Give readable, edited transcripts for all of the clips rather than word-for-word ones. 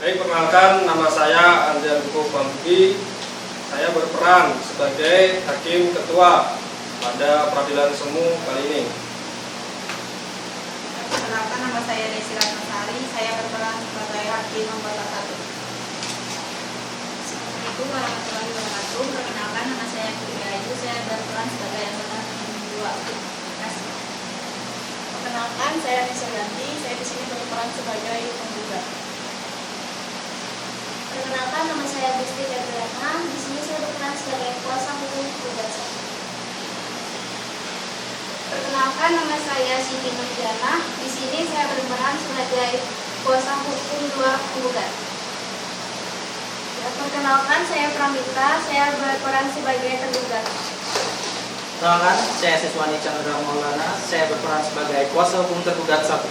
Baik, perkenalkan, nama saya Andrian Budi. Saya berperan sebagai hakim ketua pada peradilan semu kali ini. Perkenalkan, nama saya Desi Ratnasari. Saya berperan sebagai hakim anggota 1. Assalamualaikum warahmatullahi wabarakatuh. Perkenalkan, nama saya Putri Ayu. Saya berperan sebagai anggota 2. Terima kasih. Perkenalkan, saya Nisa Ganti. Saya di sini berperan sebagai penggugat. Perkenalkan, nama saya Gusti Febriana. Di sini saya berperan sebagai kuasa hukum penggugat 1. Perkenalkan, nama saya Siti Nurjana. Di sini saya berperan sebagai kuasa hukum 2 penggugat. Perkenalkan, saya Pramita. Saya berperan sebagai tergugat. Perkenalkan, saya Siswani Chandra Maulana. Saya berperan sebagai kuasa hukum tergugat 1.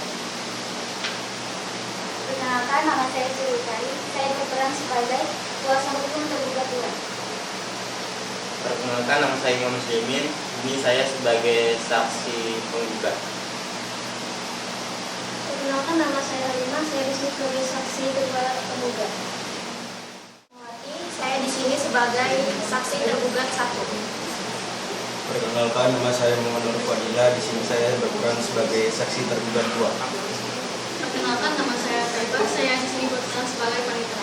Perkenalkan, nama saya Sirutari. Saya berperan sebagai kuasa hukum tergugat 2. Perkenalkan, nama saya Imam Muslimin. Ini saya sebagai saksi penggugat. Perkenalkan, nama saya Halimah. Saya di sini sebagai saksi tergugat penggugat. Saya di sini sebagai saksi tergugat 1. Perkenalkan, nama saya Muhammad Nur Fadila. Di sini saya berperan sebagai saksi tergugat 2. Perkenalkan, nama saya Feba. Saya di sini berperan sebagai panitera.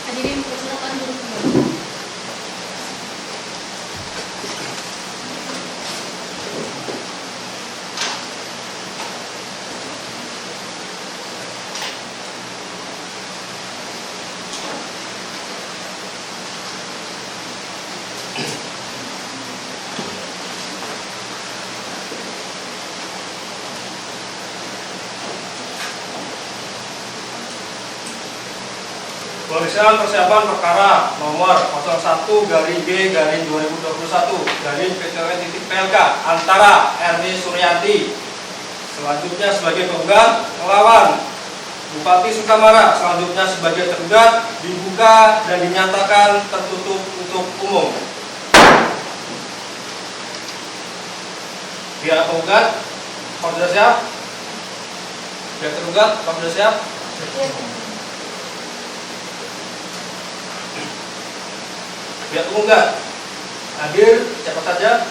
Hadirin, persilakan duduk kembali. Pemeriksaan persiapan perkara nomor 01-G-2021-PTW.PLK antara Erni Suryanti selanjutnya sebagai penggugat melawan Bupati Sukamara selanjutnya sebagai tergugat dibuka dan dinyatakan tertutup untuk umum. Pihak penggugat, apakah sudah siap? Pihak tergugat, apakah sudah siap? Pihak penggugat hadir siapa saja?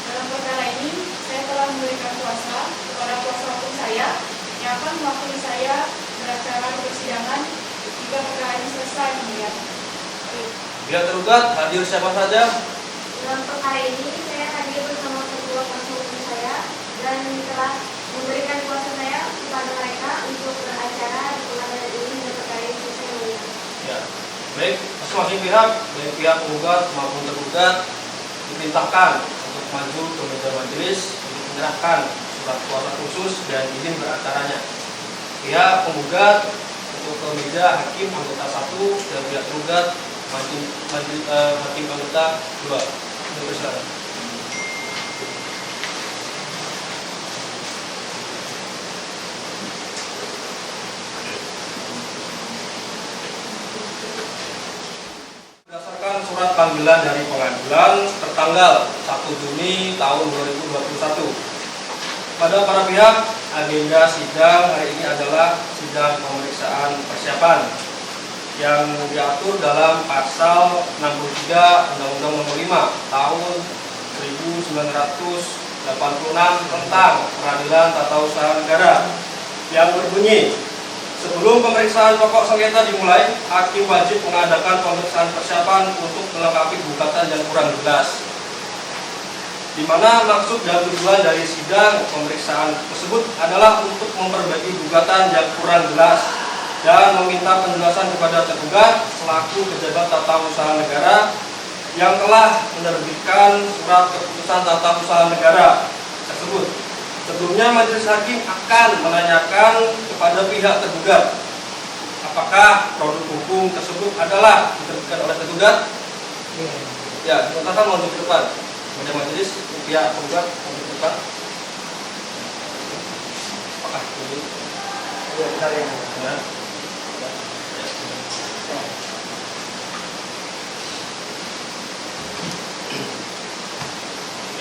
Dalam perkara ini, saya telah memberikan kuasa kepada kuasa hukum saya yang akan mewakili saya beracara di persidangan jika perkara ini selesai kemudian. Pihak tergugat hadir siapa saja? Dalam perkara ini, saya hadir bersama kedua kuasa hukum saya dan telah memberikan kuasa saya kepada mereka untuk beracara di pengadilan ini dan perkara ini selesai. Ya. Baik, masing-masing pihak, baik pihak penggugat maupun tergugat diperintahkan untuk maju ke meja majelis untuk menyerahkan surat kuasa khusus dan izin beracaranya. Pihak penggugat untuk ke meja hakim anggota 1 dan pihak tergugat hakim anggota 2. Silakan. Berdasarkan surat panggilan dari pengadilan tertanggal 1 Juni tahun 2021, pada para pihak agenda sidang hari ini adalah sidang pemeriksaan persiapan yang diatur dalam pasal 63 Undang-Undang Nomor 5 tahun 1986 tentang Peradilan Tata Usaha Negara yang berbunyi, sebelum pemeriksaan pokok sengketa dimulai, hakim wajib mengadakan pemeriksaan persiapan untuk melengkapi gugatan yang kurang jelas, di mana maksud dan tujuan dari sidang pemeriksaan tersebut adalah untuk memperbaiki gugatan yang kurang jelas dan meminta penjelasan kepada tergugat selaku pejabat tata usaha negara yang telah menerbitkan surat keputusan tata usaha negara tersebut. Sebelumnya majelis hakim akan menanyakan kepada pihak tergugat apakah produk hukum tersebut adalah diterbitkan oleh tergugat? Ya, silakan maju ke depan. Kemudian majelis pihak penggugat maju ke depan. Apakah ini? Ya, benar ya. Benar.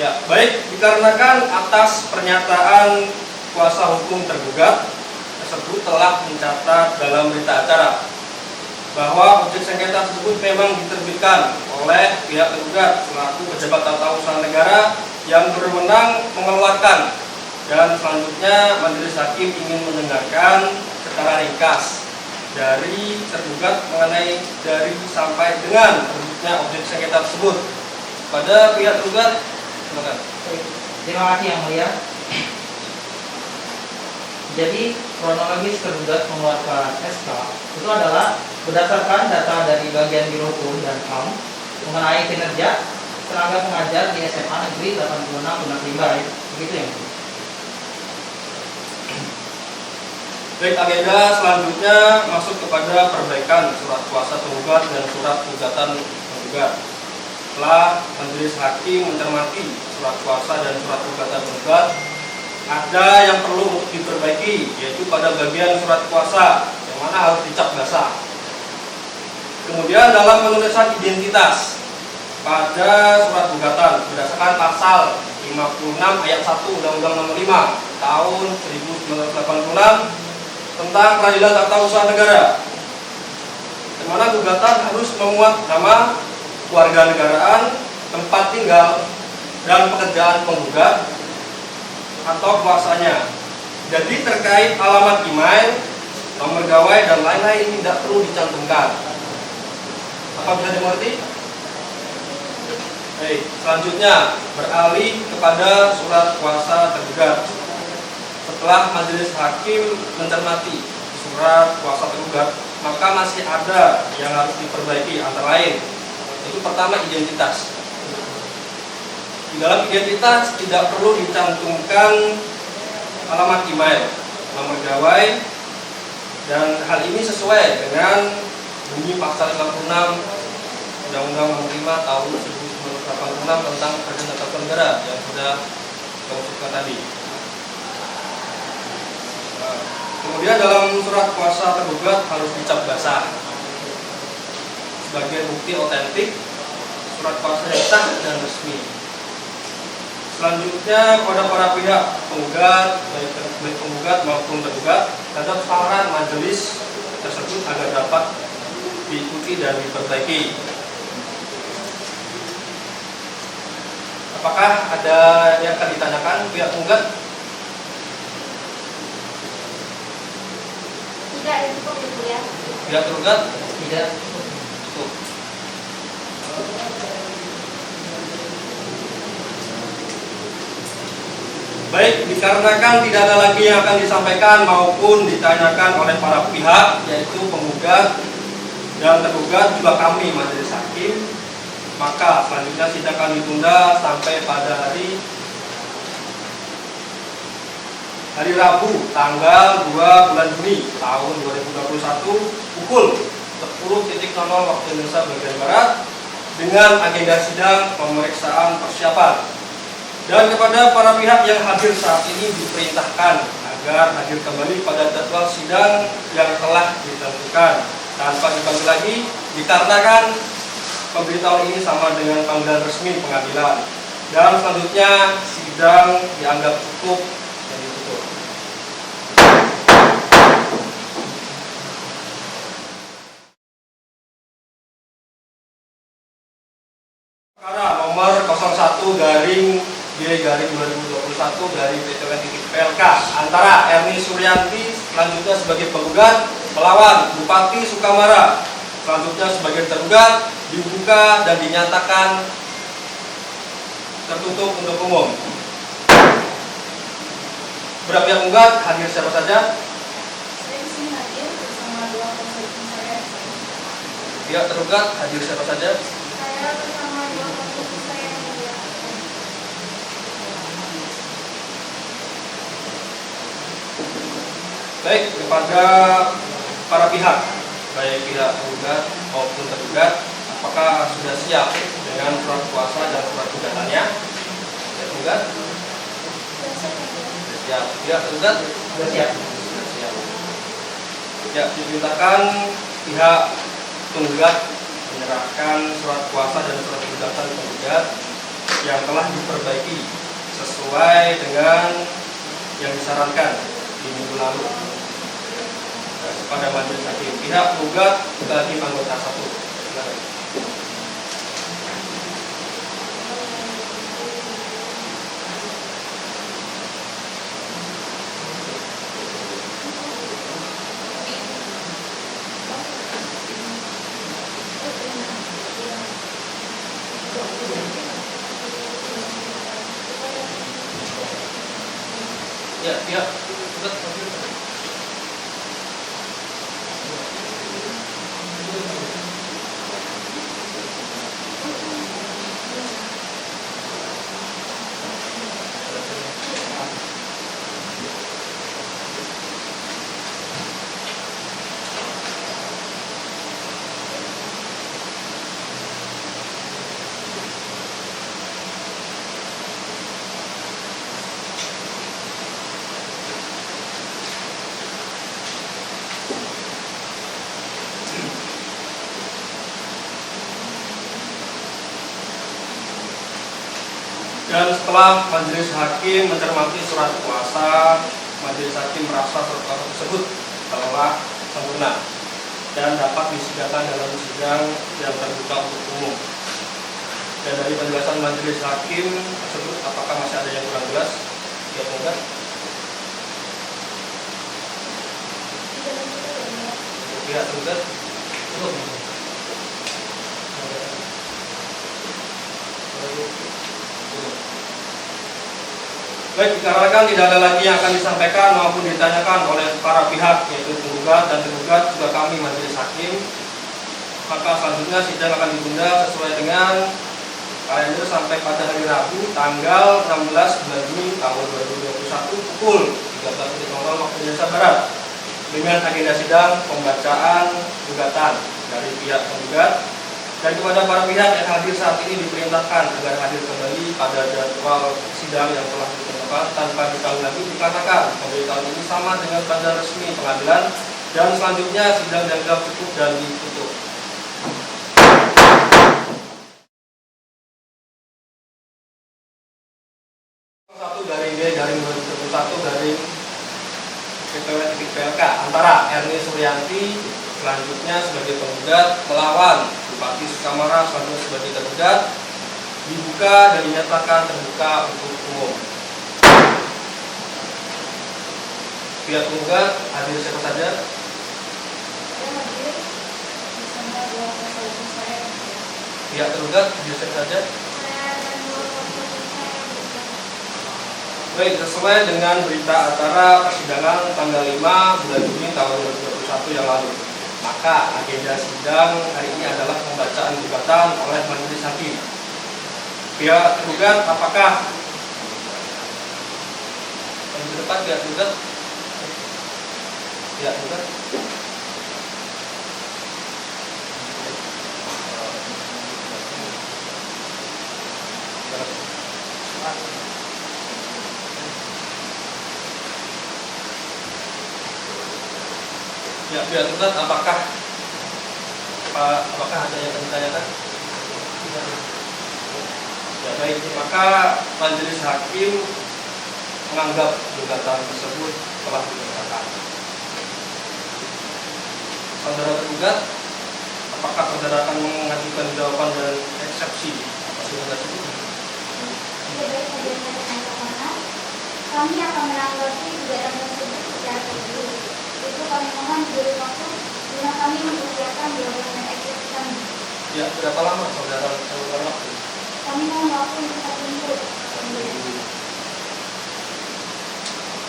Ya, baik, dikarenakan atas pernyataan kuasa hukum tergugat tersebut telah mencatat dalam berita acara bahwa objek sengketa tersebut memang diterbitkan oleh pihak tergugat selaku pejabat tata usaha negara yang berwenang mengeluarkan, dan selanjutnya majelis hakim ingin mendengarkan secara ringkas dari tergugat mengenai dari sampai dengan terbitnya objek sengketa tersebut. Pada pihak tergugat, silakan. Terima kasih Yang Mulia. Jadi kronologis tergugat mengeluarkan SK itu adalah berdasarkan data dari bagian Biro Hukum dan HAM mengenai kinerja tenaga pengajar di SMA Negeri 86 Gunung Rimba. Begitu ya. Baik, agenda selanjutnya masuk kepada perbaikan surat kuasa tergugat dan surat gugatan tergugat. Setelah majelis hakim mencermati surat kuasa dan surat gugatan tergugat, ada yang perlu untuk diperbaiki, yaitu pada bagian surat kuasa yang mana harus dicap basah. Kemudian dalam penulisan identitas pada surat gugatan berdasarkan pasal 56 ayat 1 Undang-Undang Nomor 5 Tahun 1986 tentang Peradilan Tata Usaha Negara, di mana gugatan harus memuat nama, kewarganegaraan, tempat tinggal, dan pekerjaan penggugat atau kuasanya. Jadi terkait alamat email, nomor gawai, dan lain-lain tidak perlu dicantumkan. Apa bisa dimengerti? Baik, selanjutnya beralih kepada surat kuasa tergugat. Setelah majelis hakim mencermati surat kuasa tergugat, maka masih ada yang harus diperbaiki, antara lain itu pertama identitas. Di dalam identitas tidak perlu dicantumkan alamat email, nomor gawai, dan hal ini sesuai dengan bunyi pasal 56 Undang-Undang Nomor 5 Tahun 1986 tentang Peradilan Tata Usaha Negara yang sudah kita tadi. Kemudian dalam surat kuasa tergugat harus dicap basah sebagai bukti otentik surat kuasa yang sah dan resmi. Selanjutnya pada para pihak penggugat, baik penggugat maupun tergugat, terhadap saran majelis tersebut agar dapat diikuti dan diperbaiki. Apakah ada yang akan ditanyakan pihak penggugat? Tidak, cukup itu ya. Pihak tergugat? Tidak. Cukup. Baik, dikarenakan tidak ada lagi yang akan disampaikan maupun ditanyakan oleh para pihak, yaitu penggugat dan tergugat juga kami majelis hakim, maka selanjutnya sidang akan ditunda sampai pada hari Rabu tanggal 2 bulan Juni tahun 2021 pukul 10.00 waktu Indonesia bagian Barat dengan agenda sidang pemeriksaan persiapan. Dan kepada para pihak yang hadir saat ini diperintahkan agar hadir kembali pada jadwal sidang yang telah ditentukan tanpa dibagi lagi, dikarenakan pemberitahuan ini sama dengan panggilan resmi pengadilan. Dan selanjutnya sidang dianggap cukup dan ditutup. Perkara nomor 01/G/2021 dari PTN-PLK antara Erni Suryanti selanjutnya sebagai penggugat melawan Bupati Sukamara selanjutnya sebagai tergugat dibuka dan dinyatakan tertutup untuk umum. Berapa yang penggugat hadir siapa saja? Saya di sini hadir bersama dua kuasa hukum saya. Pihak tergugat hadir siapa saja? Saya bersama dua kuasa saya yang mulia. Baik, kepada para pihak baik pihak penggugat maupun tergugat, apakah sudah siap dengan surat kuasa dan surat gugatannya? Pihak penggugat? Sudah siap. Pihak tergugat? Sudah siap. Sudah siap. Ya, diperintahkan pihak penggugat menyerahkan surat kuasa dan surat gugatan penggugat yang telah diperbaiki sesuai dengan yang disarankan di minggu lalu pada majelis hakim. Pihak penggugat bagi anggota 1. Silakan. Ya, pihak penggugat. Dan setelah majelis hakim mencermati surat kuasa, majelis hakim merasa surat kuasa tersebut telah sempurna dan dapat disidangkan dalam sidang yang terbuka untuk umum. Dan dari penjelasan majelis hakim tersebut, apakah masih ada yang kurang jelas? Ya, enggak? Pihak tergugat cukup. Baik, dikarenakan tidak ada lagi yang akan disampaikan maupun ditanyakan oleh para pihak, yaitu penggugat dan tergugat juga kami majelis hakim, maka selanjutnya sidang akan ditunda sesuai dengan kalender sampai pada hari Rabu tanggal 16 bulan Juni tahun 2021 pukul 13.00 waktu Indonesia Barat dengan agenda sidang pembacaan gugatan dari pihak penggugat. Dan kepada para pihak yang hadir saat ini diperintahkan agar hadir kembali pada jadwal sidang yang telah ditentukan tanpa dikali lagi, dikarenakan pemberitahuan ini sama dengan tanda resmi pengadilan dan selanjutnya sidang dianggap cukup dan ditutup. Garing D garing 2021 garing PPW.PLK antara Erni Suryanti selanjutnya sebagai penggugat melawan Bupati Sukamara selanjutnya sebagai tergugat dibuka dan dinyatakan terbuka untuk umum. Pihak penggugat hadir siapa saja? Pihak tergugat hadir siapa saja? Baik, sesuai dengan berita acara persidangan tanggal 5 bulan Juni tahun 2021 yang lalu, maka agenda sidang hari ini adalah pembacaan gugatan oleh majelis hakim. Pihak tergugat, apakah di depan pihak tergugat? Pihak tergugat? Ya, pihak tergugat, apakah ada yang ditanyakan? Ya, baik, maka majelis hakim menganggap gugatan tersebut telah dibacakan. Saudara tergugat, apakah saudara akan mengajukan jawaban dan eksepsi atas gugatan tersebut? Kami akan menanggapi gugatan tersebut secara tertulis. Itu kami mohon diberi waktu guna kami mempersiapkan jawaban dan eksepsi kami. Ya, berapa lama saudara memerlukan waktu? Kami mohon waktu untuk 1 minggu.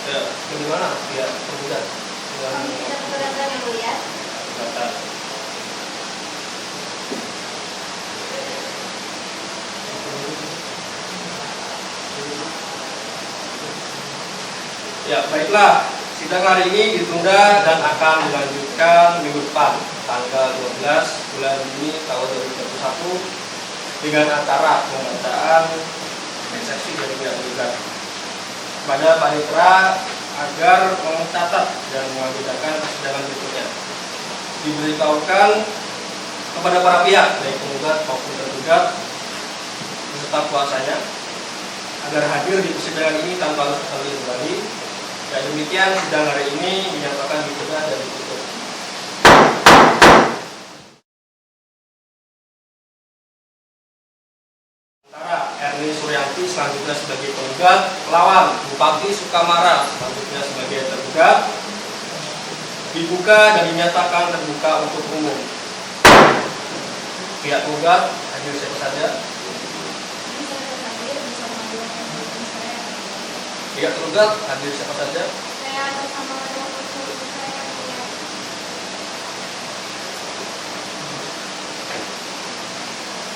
Ya, bagaimana pihak tergugat? Kami tidak keberatan yang mulia. Gugatan. Ya, baiklah. sidang hari ini ditunda dan akan dilanjutkan minggu depan, tanggal 12 bulan Juni tahun 2021 dengan acara pembacaan eksepsi dari pihak tergugat. Kepada panitera agar mencatat dan mengagendakan persidangan berikutnya. Diberitahukan kepada para pihak, baik penggugat maupun tergugat, beserta kuasanya, agar hadir di persidangan ini tanpa harus terlebih kembali. Ya, demikian sidang hari ini dinyatakan ditunda dan ditutup. Sementara Erni Suryanti selanjutnya sebagai penggugat, pelawan Bupati Sukamara selanjutnya sebagai tergugat, dibuka dan dinyatakan terbuka untuk umum. Pihak penggugat hadir siapa saja? Ini saya hadir bersama dua teman saya. Pihak tergugat hadir siapa saja? Saya bersama dua kuasa hukum saya yang mulia.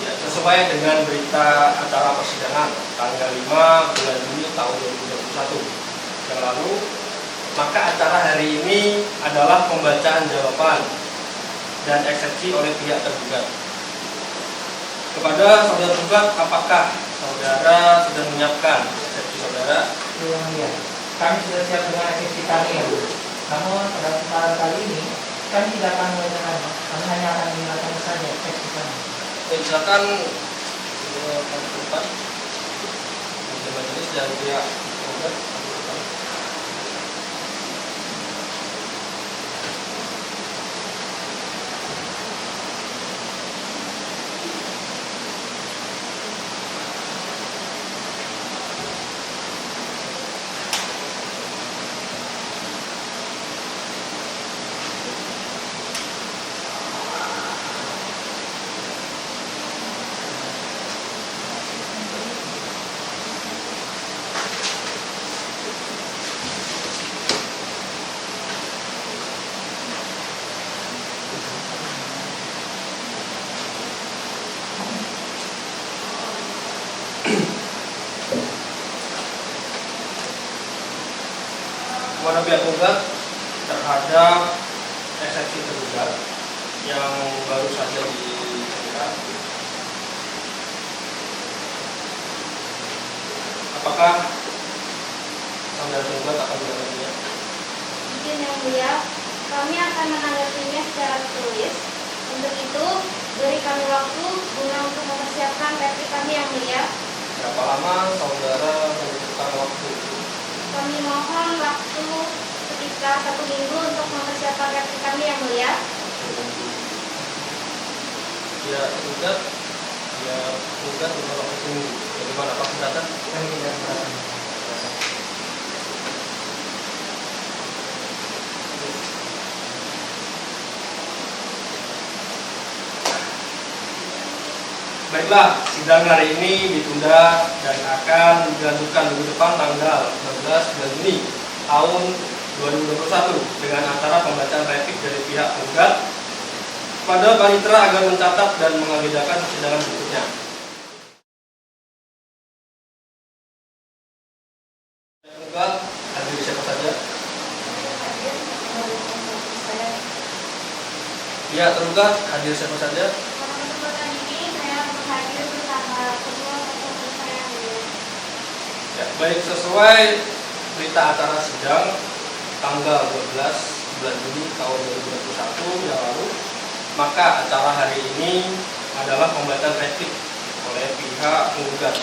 Ya, sesuai dengan berita acara persidangan tanggal 5 bulan Juni tahun 2021 yang lalu, maka acara hari ini adalah pembacaan jawaban dan eksepsi oleh pihak tergugat. Kepada saudara tergugat, apakah saudara sudah menyiapkan eksepsi saudara? Yang mulia, kami sudah siap dengan eksepsi kami ya Bu. Namun pada kesempatan kali ini kami tidak akan menanyakannya, kami hanya akan menjelaskan saja eksepsi kami. Silakan depan majelis dan pihak tergugat. Kepada pihak tergugat terhadap eksepsi tergugat yang baru saja diterima, apakah saudara tergugat akan menanggapinya? Izin yang mulia, kami akan menanggapinya secara tertulis. Untuk itu, beri kami waktu guna untuk mempersiapkan replik kami yang mulia. Berapa lama saudara membutuhkan waktu? Kami mohon waktu sekitar 1 minggu untuk mempersiapkan replik kami yang mulia. Ya tergugat, beberapa waktu seminggu. Bagaimana Pak keberatan? Kami tidak merasa. Baiklah, sidang hari ini ditunda dan akan dilanjutkan minggu depan tanggal 16 bulan Juni tahun 2021 dengan acara pembacaan replik dari pihak tergugat pada panitera agar mencatat dan mengagendakan persidangan berikutnya. Tergugat hadir siapa saja? Saya hadir bersama dua kuasa hukum saya. Pihak tergugat hadir siapa saja? Pada kesempatan ini, saya berhadir bersama kedua kuasa hukum saya yang mulia. Ya, baik sesuai berita acara sidang tanggal 12 bulan Juni tahun 2021 yang lalu, maka acara hari ini adalah pembacaan replik oleh pihak penggugat.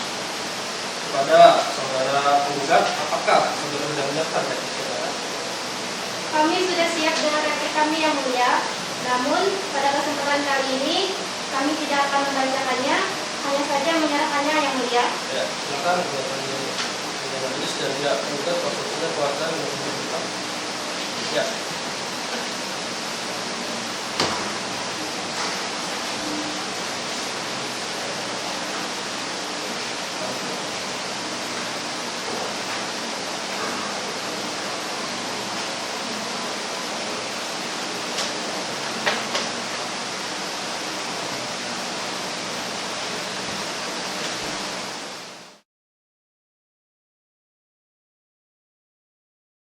Kepada saudara penggugat, apakah saudara sudah menyiapkan replik saudara? Kami sudah siap dengan replik kami yang mulia. Namun, pada kesempatan kali ini, kami tidak akan membacakannya, hanya saja menyerahkannya yang mulia. Ya, silakan dengan majelis dan pihak penggugat konsultasinya kuasa menunjukkan. Ya.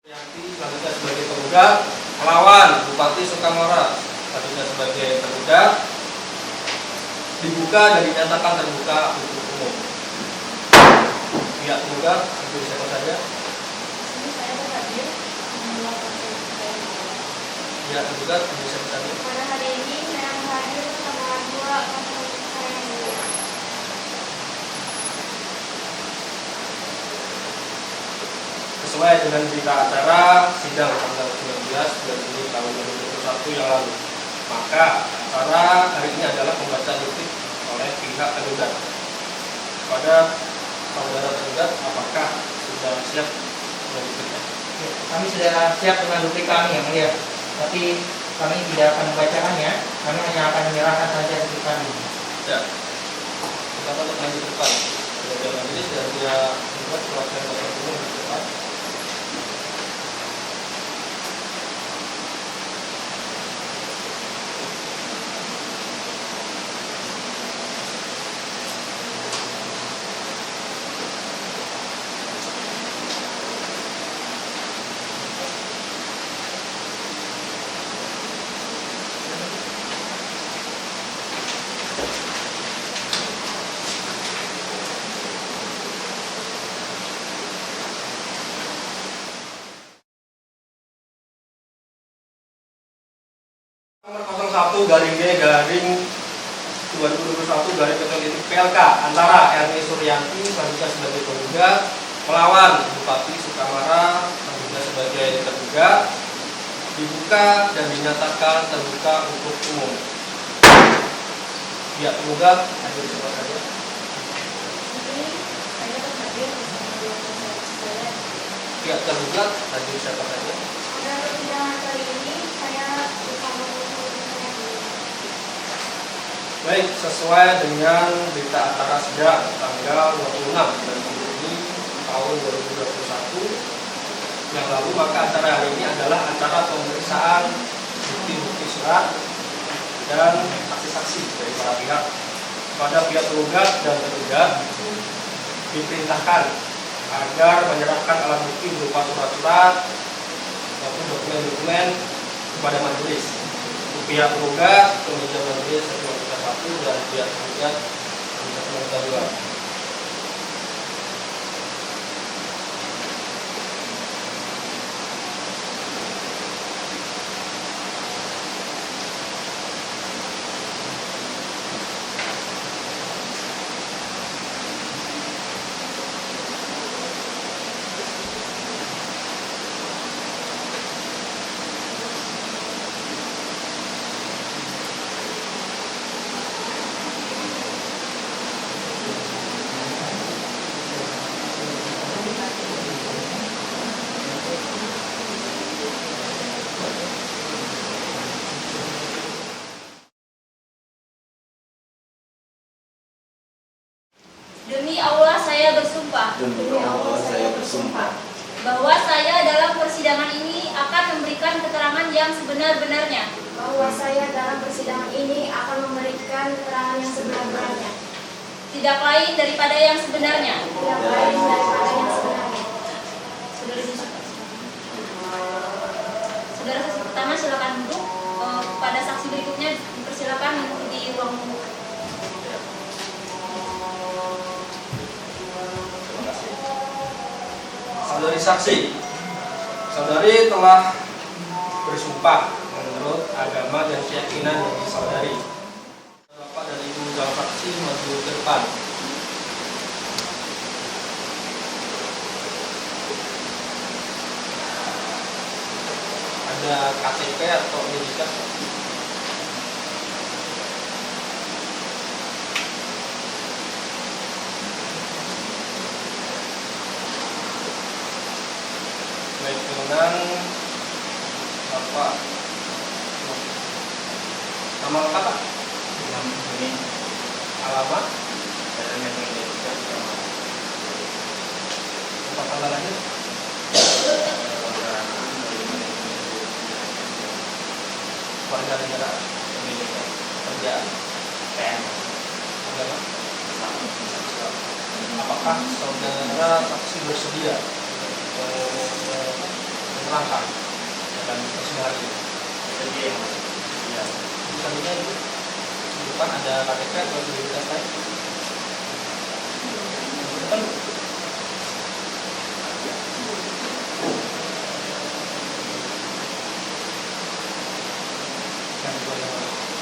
Yanti selanjutnya sebagai Sukamara statusnya sebagai tergugat dibuka dan dinyatakan terbuka untuk umum. Pihak tergugat itu siapa saja? Ini saya berhadir membuat proses saya. Pihak tergugat itu siapa saja? Pada hari ini saya hadir bersama dua kuasa hukum saya yang mulia. Sesuai dengan berita acara sidang tanggal 19 bulan Juni tahun 2021 yang lalu, maka acara hari ini adalah pembacaan duplik oleh pihak tergugat. Kepada saudara tergugat, apakah sudah siap dengan dupliknya? Ya, kami sudah siap dengan duplik kami yang mulia. Tapi kami tidak akan membacakannya. Kami hanya akan menyerahkan saja duplik kami. Ya, kita untuk lanjut ke depan. Belajar majelis dan dia membuat perwakilan bapak umum di depan. Nomor 01 garing D garing 2021 garing PLK antara Erni Suryanti selanjutnya sebagai penggugat melawan Bupati Sukamara selanjutnya sebagai tergugat dibuka dan dinyatakan terbuka untuk umum. Pihak penggugat hadir siapa saja? Ini saya berhadir bersama dua kuasa hukum saya. Pihak tergugat hadir siapa saja? Pada persidangan kali ini saya bersama kuasa hukum saya yang mulia. Baik, sesuai dengan berita acara sidang tanggal 26 bulan Juni tahun 2021 yang lalu, maka acara hari ini adalah acara pemeriksaan bukti-bukti surat dan saksi-saksi dari para pihak. Kepada pihak tergugat dan tergugat diperintahkan agar menyerahkan alat bukti berupa surat-surat maupun dokumen-dokumen kepada majelis. Untuk pihak tergugat ke meja majelis 1 dan pihak tergugat meja 2. Demi Allah saya bersumpah Demi Allah saya bersumpah bahwa saya dalam persidangan ini akan memberikan keterangan yang sebenar-benarnya, Bahwa saya dalam persidangan ini akan memberikan keterangan yang sebenar-benarnya, tidak lain daripada yang sebenarnya. tidak lain daripada yang sebenarnya. Saudara saksi pertama silakan duduk. Pada saksi berikutnya dipersilakan menunggu di ruang tunggu. Saudari saksi, saudari telah bersumpah menurut agama dan keyakinan dari saudari. Bapak dan Ibu dalam saksi maju ke depan. Ada KTP atau identitas? Baik, dengan Bapak, nama lengkap Pak? Ini Alamat, saya menginginkan sama tempat tanggal lahir, warga negara, kerjaan, PM agama. Apakah saudara saksi bersedia menerangkan dalam persidangan ini? Iya. Selanjutnya itu di depan ada KTP atau identitas lain. Depan.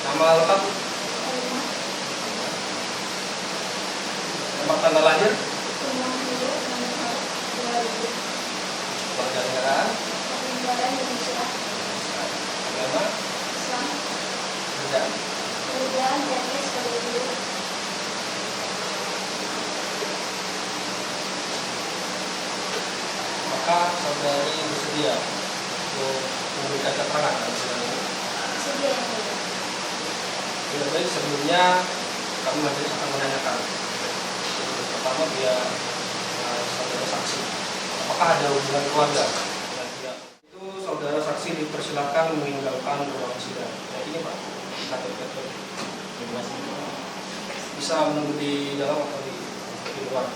Nama lengkap, tempat tanggal lahir, warga negaraan, agama, kerjaan. Maka saudari bersedia untuk memberikan keterangan dalam sidang ini. Tidak baik sebelumnya kami majelis akan menanyakan. Pertama biar saudara saksi, apakah ada hubungan keluarga dengan dia? Itu saudara saksi dipersilakan meninggalkan ruang sidang. Ya ini Pak, KTP bisa menunggu di dalam atau di luar.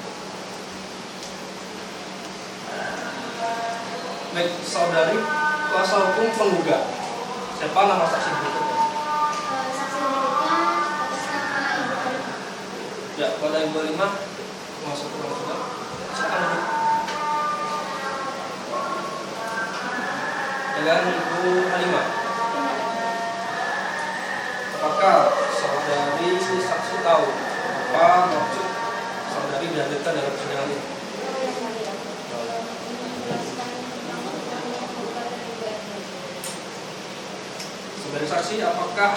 Baik, saudari kuasa hukum penggugat. Siapa nama saksi berikutnya? Ya, pada Ibu Halimah masuk ke ruang sidang. Silakan duduk. Dengan Ibu Halimah. Apakah saudari saksi tahu apa maksud saudari dihadirkan dalam persidangan ini? Saudari saksi, apakah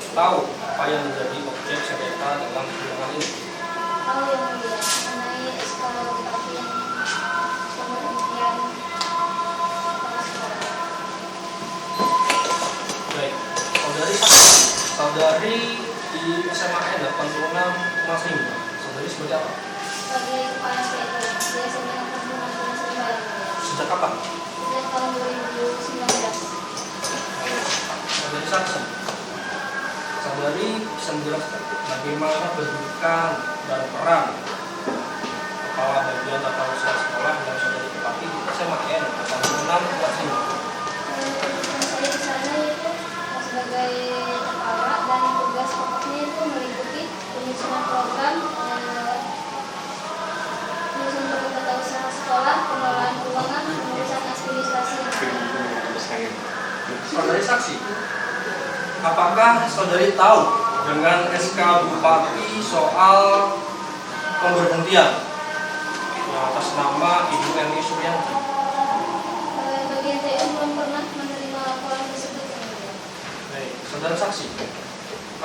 tahu apa yang menjadi objek sengketa dalam persidangan ini? Tahu yang mulia, mengenai SK bupati yang pemberhentian kepala sekolah. Baik, saudari saksi, saudari di SMA 86 Mas Rimba, saudari sebagai apa? Sebagai kepala SPO, biasanya pembunuhan Mas Rimba yang mulia. Sejak kapan? Sejak tahun 2019. Saudari saksi, saudari bisa menjelaskan bagaimana kedudukan dan peran kepala bagian tata usaha sekolah yang saudari tepati di SMA 86 Mas Rimba. Kedudukan saya di sana itu sebagai kepala dan tugas pokoknya itu meliputi penyusunan program, penyusunan program tata usaha sekolah, pengelolaan keuangan, pengurusan administrasi. Saudari saksi, apakah saudari tahu dengan SK Bupati soal pemberhentian atas nama Ibu Eni Suryanti? Bagian TU belum pernah menerima laporan tersebut. Baik, saudara saksi,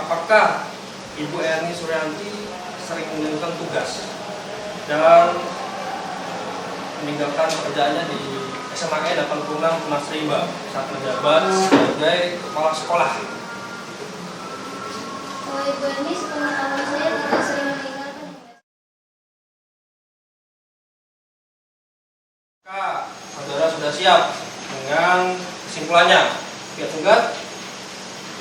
apakah Ibu Eni Suryanti sering menjalankan tugas dan meninggalkan pekerjaannya di SMA 86 Mas Rimba saat menjabat sebagai kepala sekolah? Ibu ini sepengetahuan saya tidak sering meninggalkan. Maka saudara sudah siap dengan kesimpulannya. Pihak tergugat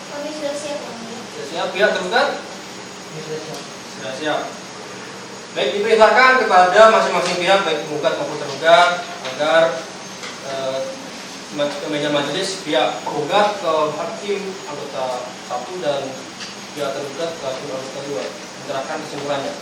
Kami sudah siap, Yang Mulia. sudah siap, pihak tergugat Ini sudah siap. sudah siap. Baik, diperintahkan kepada masing-masing pihak baik penggugat maupun tergugat agar ke meja majelis, pihak penggugat ke hakim anggota 1 dan pihak tergugat ke hakim anggota 2 menyerahkan kesimpulannya.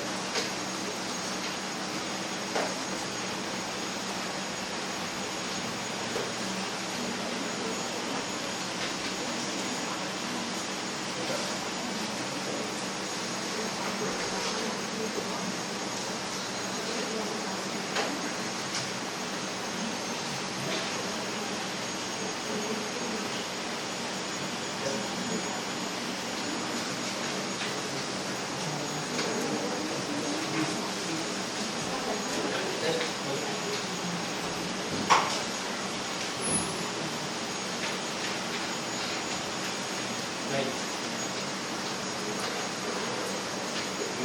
Baik.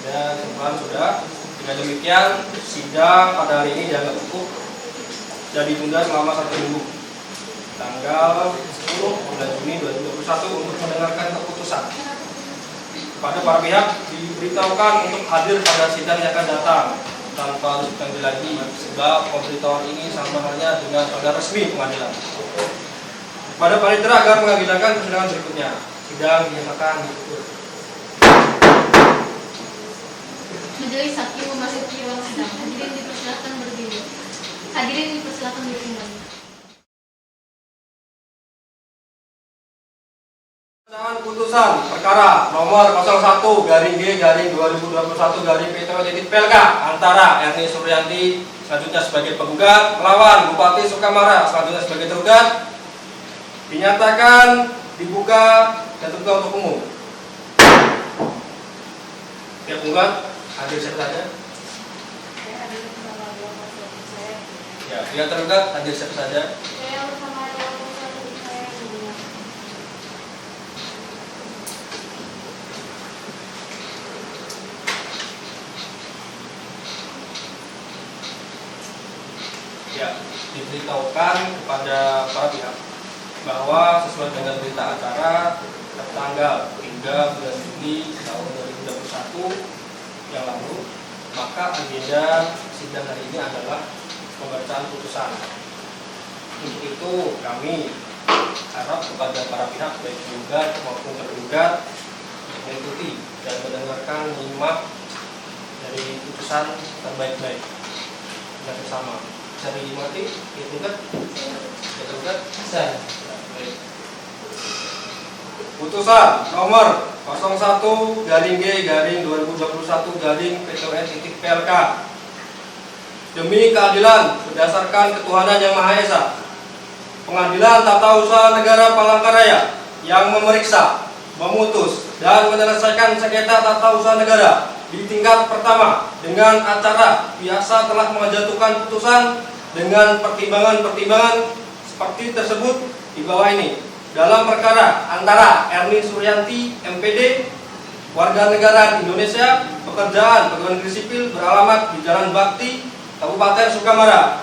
Dan kesimpulan sudah. Dengan demikian sidang pada hari ini dianggap cukup dan ditunda selama 1 minggu, tanggal 10 bulan Juni 2021 untuk mendengarkan keputusan. Kepada para pihak diberitahukan untuk hadir pada sidang yang akan datang tanpa harus dipanggil lagi, sebab pemberitahuan ini sama halnya dengan agenda resmi pengadilan. pada panitera agar mengagendakan persidangan berikutnya. Sidang dinyatakan ditutup. Majelis Hakim memasuki ruang sidang. Hadirin dipersilakan berdiri. Hadirin dipersilakan berdiri. Bacaan putusan perkara nomor 01-G-2021-PTW-PLK antara Erni Suryanti selanjutnya sebagai penggugat melawan Bupati Sukamara selanjutnya sebagai tergugat dinyatakan dibuka dan terbuka untuk umum. Pihak penggugat hadir siapa saja? Saya hadir bersama dua kuasa hukum saya. Ya, pihak tergugat hadir siapa saja? Saya bersama dua kuasa hukum saya yang mulia. Ya, diberitahukan kepada para pihak bahwa sesuai dengan berita acara tertanggal 3 bulan Juli tahun 2021 yang lalu, maka agenda sidang hari ini adalah pembacaan putusan. Untuk itu kami harap kepada para pihak baik penggugat maupun tergugat mengikuti dan mendengarkan menyimak dari putusan terbaik-baik dan bersama. Bisa dimengerti, penggugat? Ya tergugat? Saya. Baik. Putusan nomor 01-G-2021-PTWN.PLK demi keadilan berdasarkan ketuhanan yang Maha Esa, Pengadilan Tata Usaha Negara Palangkaraya yang memeriksa, memutus, dan menyelesaikan sengketa tata usaha negara di tingkat pertama dengan acara biasa telah menjatuhkan putusan dengan pertimbangan-pertimbangan seperti tersebut di bawah ini. Dalam perkara antara Erni Suryanti, MPD, warga negara Indonesia, pekerjaan pegawai negeri sipil beralamat di Jalan Bakti, Kabupaten Sukamara.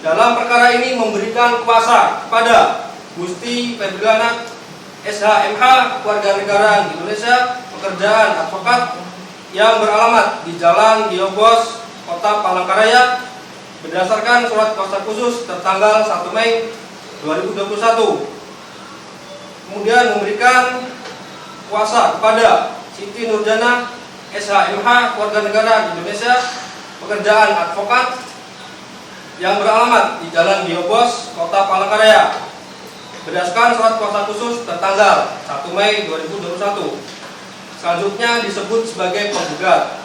Dalam perkara ini memberikan kuasa kepada Gusti Febriana SHMH, warga negara Indonesia, pekerjaan advokat yang beralamat di Jalan Diobos, Kota Palangkaraya, berdasarkan surat kuasa khusus tertanggal 1 Mei 2021. Kemudian memberikan kuasa kepada Siti Nurjana SHMH, warga negara Indonesia, pekerjaan advokat yang beralamat di Jalan Diobos, Kota Palangkaraya, berdasarkan surat kuasa khusus tertanggal 1 Mei 2021. Selanjutnya disebut sebagai penggugat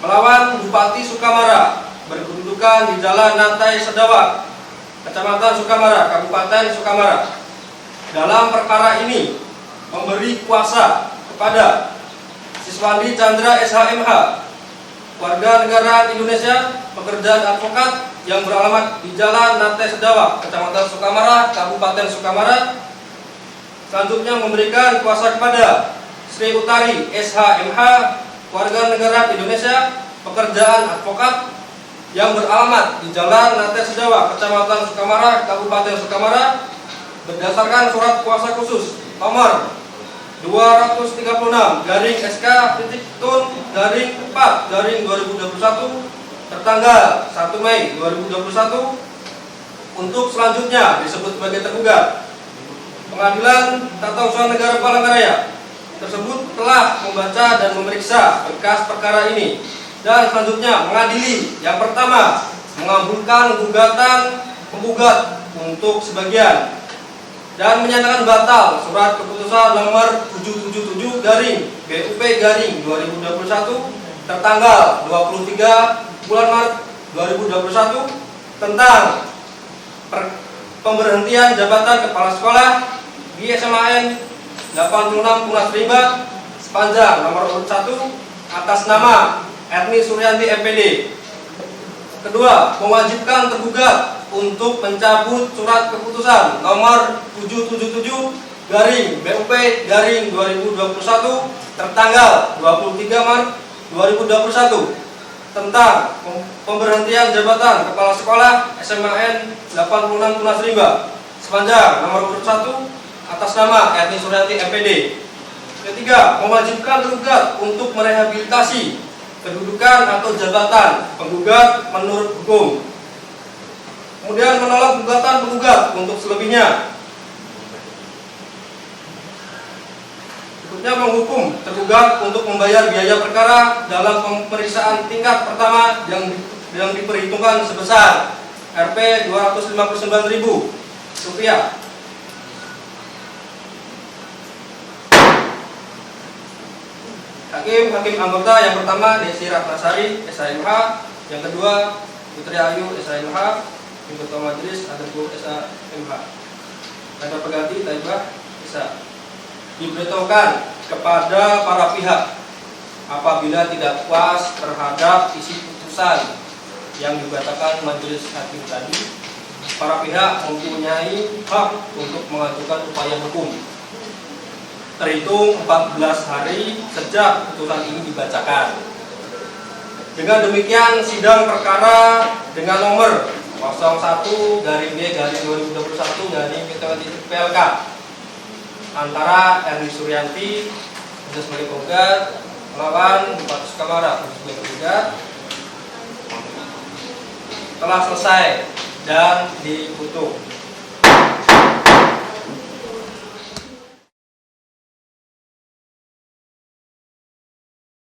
melawan Bupati Sukamara berkedudukan di Jalan Nantai Sedawak, Kecamatan Sukamara, Kabupaten Sukamara. Dalam perkara ini memberi kuasa kepada Siswandi Chandra SHMH, warga negara Indonesia, pekerjaan advokat yang beralamat di Jalan Nantai Sedawak, Kecamatan Sukamara, Kabupaten Sukamara. Selanjutnya memberikan kuasa kepada Sri Utari SHMH, warga negara Indonesia, pekerjaan advokat yang beralamat di Jalan Nantai Sedawak, Kecamatan Sukamara, Kabupaten Sukamara, berdasarkan surat kuasa khusus nomor 230-SK-Tun-4-2021 tertanggal 1 Mei 2021. Untuk selanjutnya disebut sebagai tergugat. Pengadilan Tata Usaha Negara Palangkaraya tersebut telah membaca dan memeriksa berkas perkara ini dan selanjutnya mengadili. Yang pertama, mengabulkan gugatan penggugat untuk sebagian dan menyatakan batal surat keputusan nomor 777-BUP-2021 tertanggal 23 bulan Maret 2021 tentang pemberhentian jabatan kepala sekolah di SMAN 86 Tunas Rimba sepanjang nomor urut 1 atas nama Erni Suryanti MPD. Kedua, mewajibkan tergugat untuk mencabut surat keputusan nomor 777-BUP-2021 tertanggal 23 Maret 2021 tentang pemberhentian jabatan kepala sekolah SMAN 86 Tunas Rimba sepanjang nomor urut 1 atas nama Erni Suryanti MPD. Ketiga, mewajibkan tergugat untuk merehabilitasi kedudukan atau jabatan penggugat menurut hukum. Kemudian menolak gugatan penggugat untuk selebihnya. Berikutnya menghukum tergugat untuk membayar biaya perkara dalam pemeriksaan tingkat pertama yang diperhitungkan sebesar Rp 259.000. Hakim anggota yang pertama Desi Ratnasari, SHMH, yang kedua Putri Ayu, SHMH, yang ketua majelis Adebu, SHMH. Tanda pengganti Taibah bisa diberitahukan kepada para pihak apabila tidak puas terhadap isi putusan yang dibacakan majelis hakim tadi, para pihak mempunyai hak untuk mengajukan upaya hukum terhitung 14 hari sejak putusan ini dibacakan. Dengan demikian, sidang perkara dengan nomor 01/B/2021 antara Erni Suryanti sebagai penggugat melawan Bupati Sukamara sebagai penggugat telah selesai dan ditutup.